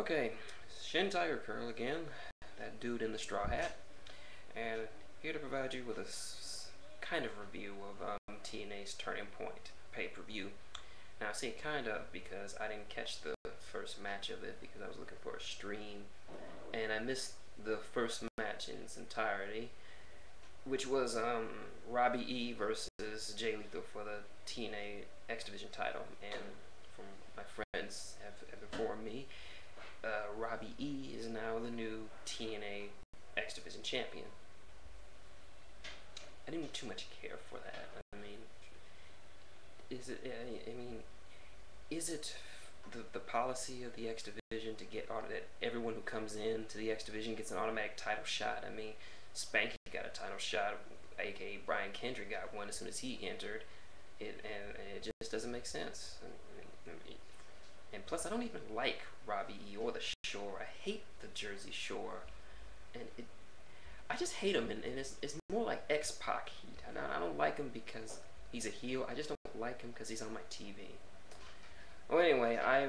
Okay, shintigercurl again, that dude in the straw hat, and here to provide you with a kind of review of TNA's Turning Point pay-per-view. Now I say kind of because I didn't catch the first match of it because I was looking for a stream, and I missed the first match in its entirety, which was Robbie E versus Jay Lethal for the TNA X Division title. And from my friends have informed me, Robbie E is now the new TNA X Division champion. I didn't too much care for that. I mean, is it the policy of the X Division to get that everyone who comes in to the X Division gets an automatic title shot? I mean, Spanky got a title shot, aka Brian Kendrick got one as soon as he entered. And it just doesn't make sense. And plus, I don't even like Robbie E or the Shore. I hate the Jersey Shore, and I just hate him. And it's more like X-Pac heat. I don't like him because he's a heel. I just don't like him because he's on my TV. Well, anyway, I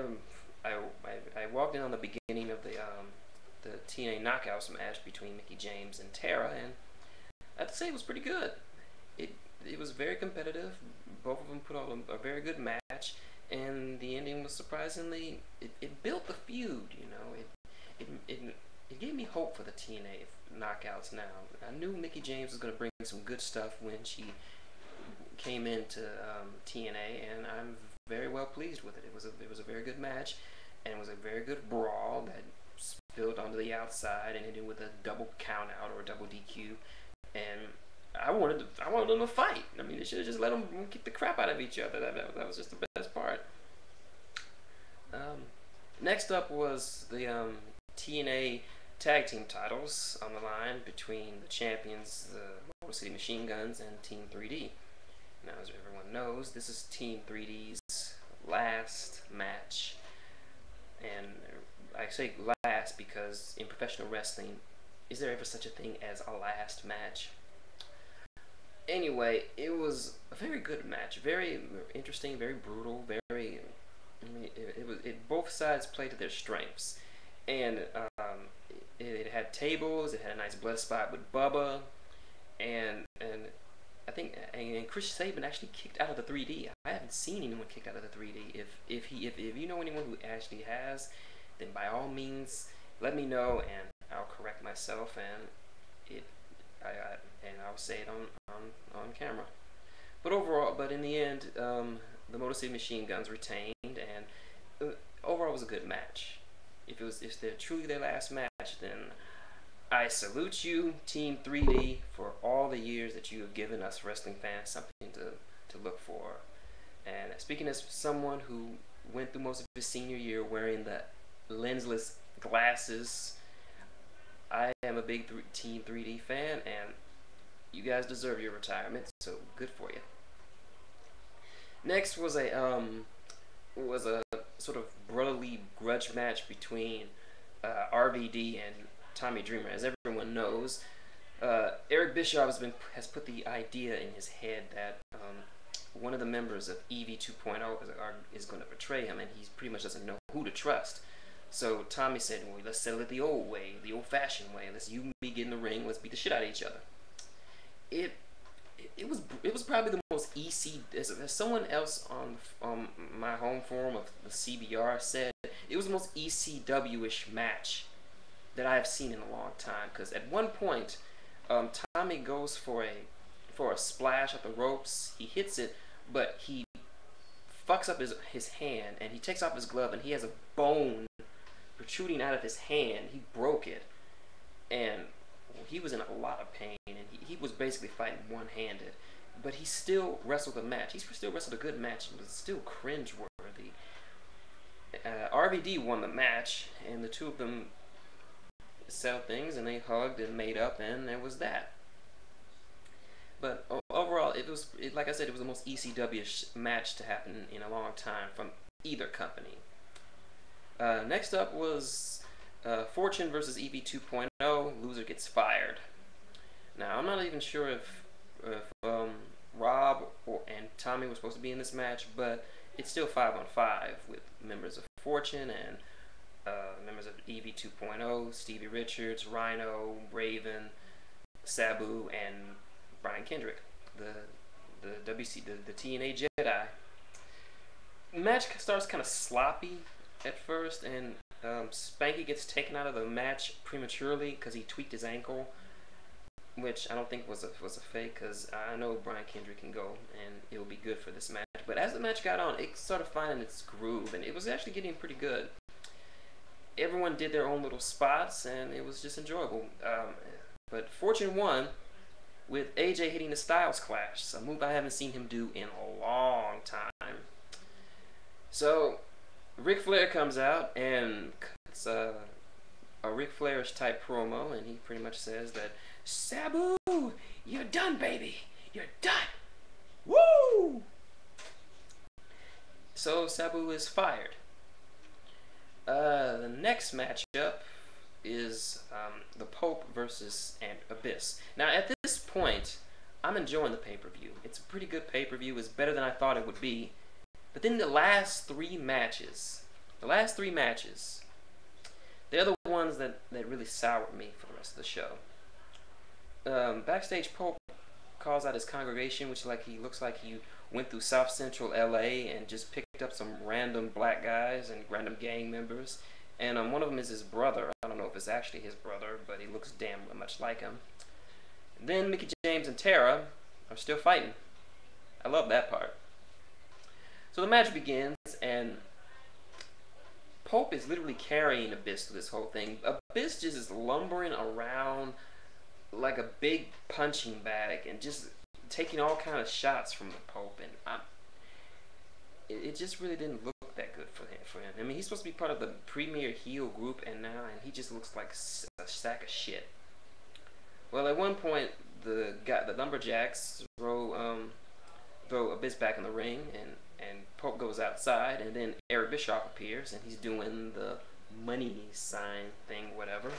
walked in on the beginning of the TNA Knockouts match between Mickie James and Tara, and I have to say it was pretty good. It was very competitive. Both of them put on a very good match, and the ending was surprisingly, it built the feud, you know. It gave me hope for the TNA Knockouts now. I knew Mickie James was going to bring some good stuff when she came into TNA, and I'm very well pleased with it. It was a very good match, and it was a very good brawl that spilled onto the outside and ended with a double count out or a double DQ. And I wanted them to fight. I mean, they should have just let them kick the crap out of each other. That was just the best part. Next up was the TNA Tag Team titles on the line between the champions, the Motor City Machine Guns, and Team 3D. Now, as everyone knows, this is Team 3D's last match. And I say last because in professional wrestling, is there ever such a thing as a last match? Anyway, it was a very good match, very interesting, very brutal, very. I mean, both sides played to their strengths, and it had tables. It had a nice blood spot with Bubba, and I think and Chris Sabin actually kicked out of the 3D. I haven't seen anyone kicked out of the 3D. If you know anyone who actually has, then by all means let me know and I'll correct myself and I'll say it on camera. But overall, in the end, the Motor City Machine Guns retained, and overall it was a good match. If they're truly their last match, then I salute you, Team 3D, for all the years that you have given us wrestling fans something to look for. And speaking as someone who went through most of his senior year wearing the lensless glasses, I am a big Team 3D fan, and you guys deserve your retirement, so good for you. Next was a sort of brotherly grudge match between RVD and Tommy Dreamer. As everyone knows, Eric Bischoff has put the idea in his head that one of the members of EV 2.0 is going to betray him, and he pretty much doesn't know who to trust. So Tommy said, well, let's settle it the old way, the old-fashioned way. Let's you and me get in the ring. Let's beat the shit out of each other. It was probably the most EC. As someone else on my home forum of the CBR said, it was the most ECW-ish match that I have seen in a long time. Because at one point, Tommy goes for a splash at the ropes. He hits it, but he fucks up his hand, and he takes off his glove, and he has a bone protruding out of his hand. He broke it, and he was in a lot of pain, and he was basically fighting one-handed, but he still wrestled a match. He still wrestled a good match, and was still cringe-worthy. RVD won the match, and the two of them settled things, and they hugged and made up, and there was that. But overall, like I said, it was the most ECW-ish match to happen in a long time from either company. Next up was Fortune versus EV 2.0. Loser gets fired. Now, I'm not even sure if Rob and Tommy were supposed to be in this match, but it's still 5-on-5 with members of Fortune and members of EV 2.0, Stevie Richards, Rhino, Raven, Sabu, and Brian Kendrick, the the TNA Jedi. The match starts kind of sloppy at first, and Spanky gets taken out of the match prematurely because he tweaked his ankle, which I don't think was a fake, because I know Brian Kendrick can go and it'll be good for this match. But as the match got on, it started finding its groove, and it was actually getting pretty good. Everyone did their own little spots, and it was just enjoyable. But Fortune won with AJ hitting the Styles Clash, a move I haven't seen him do in a long time. So Ric Flair comes out, and it's a Ric Flairish type promo, and he pretty much says that, Sabu, you're done, baby. You're done. Woo! So Sabu is fired. The next matchup is the Pope versus Abyss. Now, at this point, I'm enjoying the pay-per-view. It's a pretty good pay-per-view. It's better than I thought it would be. But then the last three matches, they're the ones that really soured me for the rest of the show. Backstage, Pope calls out his congregation, which he looks like he went through South Central LA and just picked up some random black guys and random gang members. And one of them is his brother. I don't know if it's actually his brother, but he looks damn much like him. Then Mickie James and Tara are still fighting. I love that part. So the match begins, and Pope is literally carrying Abyss through this whole thing. Abyss just is lumbering around like a big punching bag and just taking all kind of shots from the Pope, and it just really didn't look that good for him. I mean, he's supposed to be part of the premier heel group, and he just looks like a sack of shit. Well, at one point, the lumberjacks throw Abyss back in the ring, and Pope goes outside, and then Eric Bischoff appears, and he's doing the money sign thing, whatever.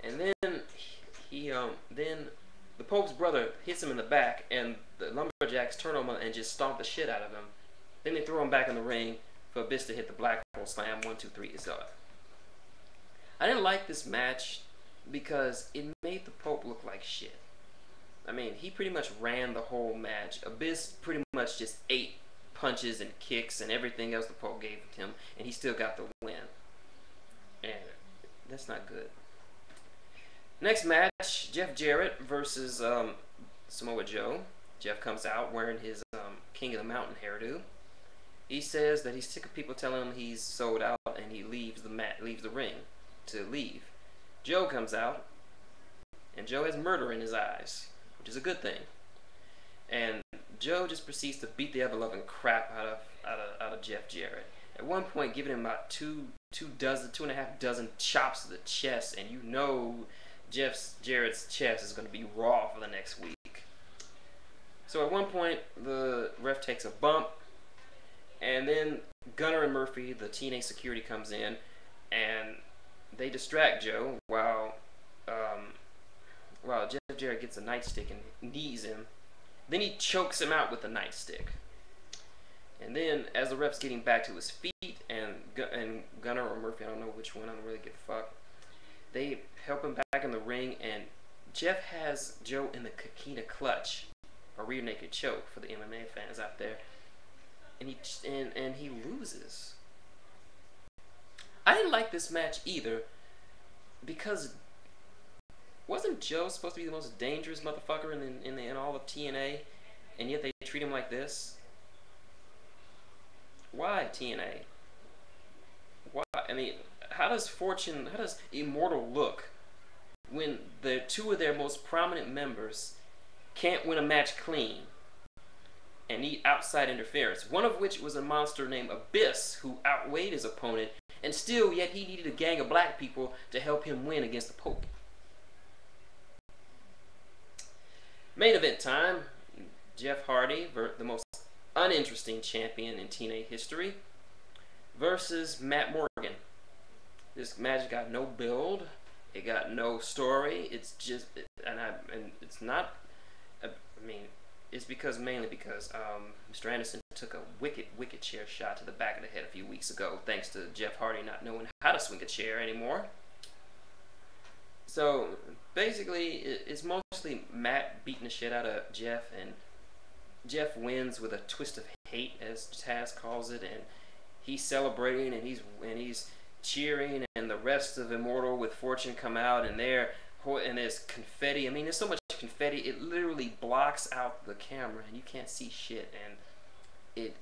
And then then the Pope's brother hits him in the back, and the lumberjacks turn him and just stomp the shit out of him. Then they throw him back in the ring for Abyss to hit the black hole slam. 1, 2, 3 is up. I didn't like this match because it made the Pope look like shit. I mean, he pretty much ran the whole match. Abyss pretty much just ate punches and kicks and everything else the Pope gave him, and he still got the win. And that's not good. Next match, Jeff Jarrett versus Samoa Joe. Jeff comes out wearing his King of the Mountain hairdo. He says that he's sick of people telling him he's sold out, and he leaves the ring to leave. Joe comes out, and Joe has murder in his eyes, which is a good thing. And Joe just proceeds to beat the ever-loving crap out of Jeff Jarrett. At one point, giving him about 2.5 dozen chops to the chest, and you know Jarrett's chest is going to be raw for the next week. So at one point, the ref takes a bump, and then Gunner and Murphy, the TNA security, comes in, and they distract Joe while Jeff Jarrett gets a nightstick and knees him. Then he chokes him out with the nightstick. And then, as the ref's getting back to his feet, and Gunner or Murphy, I don't know which one, I don't really give a fuck, they help him back in the ring, and Jeff has Joe in the Kakina clutch, a rear naked choke for the MMA fans out there, and he loses. I didn't like this match either, because wasn't Joe supposed to be the most dangerous motherfucker in all of TNA, and yet they treat him like this? Why TNA? Why? I mean, how does Immortal look when the two of their most prominent members can't win a match clean and need outside interference? One of which was a monster named Abyss, who outweighed his opponent, and still yet he needed a gang of black people to help him win against the Pope. Main event time. Jeff Hardy, the most uninteresting champion in TNA history, versus Matt Morgan. This match got no build. It got no story. It's just, and it's not. I mean, it's mainly because Mr. Anderson took a wicked chair shot to the back of the head a few weeks ago, thanks to Jeff Hardy not knowing how to swing a chair anymore. So basically, it's mostly Matt beating the shit out of Jeff, and Jeff wins with a twist of hate, as Taz calls it, and he's celebrating and he's cheering, and the rest of Immortal with Fortune come out, and there's confetti. I mean, there's so much confetti, it literally blocks out the camera, and you can't see shit, and it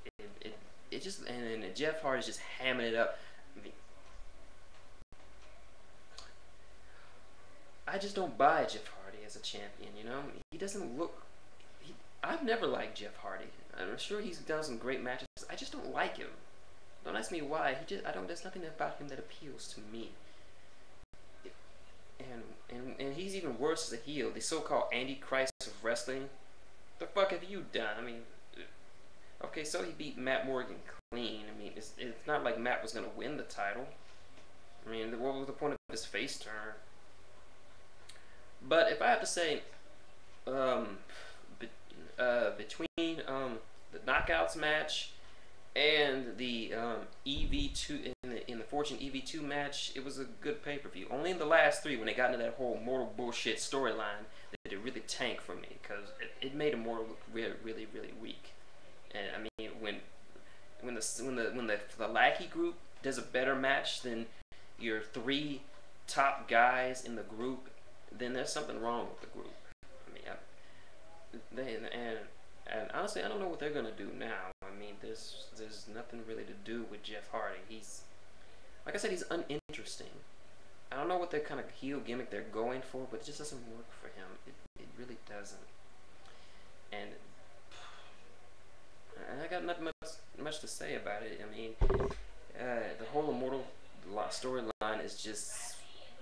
just, and Jeff Hardy's just hamming it up. I mean, I just don't buy Jeff Hardy as a champion, you know? He doesn't look... I've never liked Jeff Hardy. I'm sure he's done some great matches. I just don't like him. Don't ask me why. There's nothing about him that appeals to me. And he's even worse as a heel. The so-called Antichrist of wrestling. The fuck have you done? I mean... Okay, so he beat Matt Morgan clean. I mean, it's not like Matt was going to win the title. I mean, what was the point of his face turn? But if I have to say, between the Knockouts match and the EV2 in the Fortune EV2 match, it was a good pay-per-view. Only in the last three, when they got into that whole Mortal bullshit storyline, did it really tank for me, because it made Immortal look really weak. And I mean, when the Lackey group does a better match than your three top guys in the group, then there's something wrong with the group. I mean, and honestly, I don't know what they're gonna do now. I mean, there's nothing really to do with Jeff Hardy. He's, like I said, he's uninteresting. I don't know what their kind of heel gimmick they're going for, but it just doesn't work for him. It really doesn't. And I got nothing much to say about it. I mean, the whole Immortal storyline is just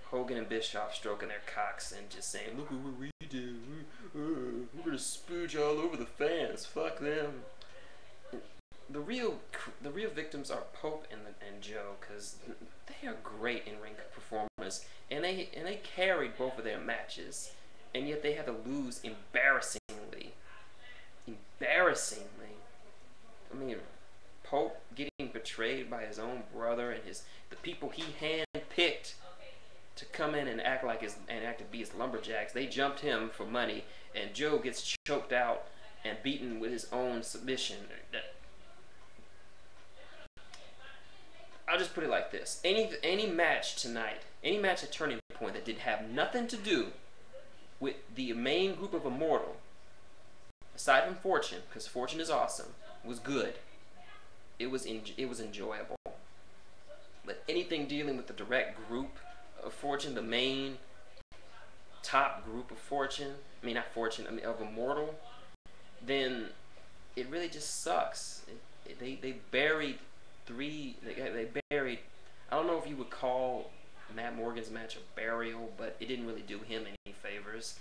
Hogan and Bischoff stroking their cocks and just saying, "Look at what we do. We're gonna spooge all over the fans. Fuck them." The real victims are Pope and Joe, because they are great in ring performers, and they carried both of their matches, and yet they had to lose embarrassingly. I mean, Pope getting betrayed by his own brother and the people he handpicked to come in and act to be his lumberjacks. They jumped him for money, and Joe gets choked out and beaten with his own submission. I'll just put it like this: any match tonight, any match at Turning Point that did have nothing to do with the main group of Immortal, aside from Fortune, because Fortune is awesome, was good. It was enjoyable. But anything dealing with the direct group of Fortune, the main top group of Fortune, of Immortal, then it really just sucks. They buried I don't know if you would call Matt Morgan's match a burial, but it didn't really do him any favors.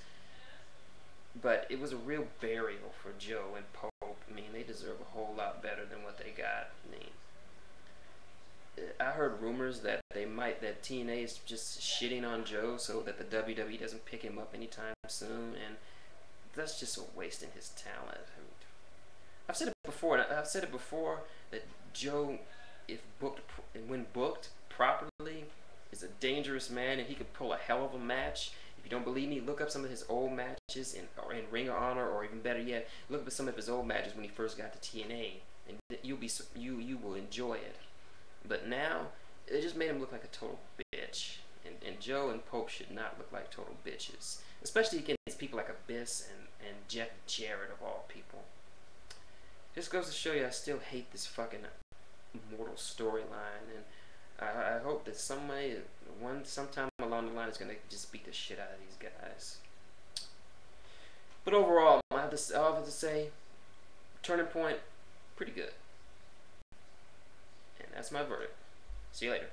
But it was a real burial for Joe and Pope. I mean, they deserve a whole lot better than what they got. I mean, I heard rumors that TNA is just shitting on Joe so that the WWE doesn't pick him up anytime soon, and that's just a waste in his talent. I mean, I've said it before that Joe, when booked properly, is a dangerous man, and he could pull a hell of a match. If you don't believe me, look up some of his old matches in Ring of Honor, or even better yet, look up some of his old matches when he first got to TNA, and you will enjoy it. But now, it just made him look like a total bitch. And Joe and Pope should not look like total bitches, especially against people like Abyss and Jarrett of all people. Just goes to show you, I still hate this fucking Immortal storyline, and I hope that sometime along the line is gonna just beat the shit out of these guys. But overall, I'll have to say, Turning Point, pretty good. And that's my verdict. See you later.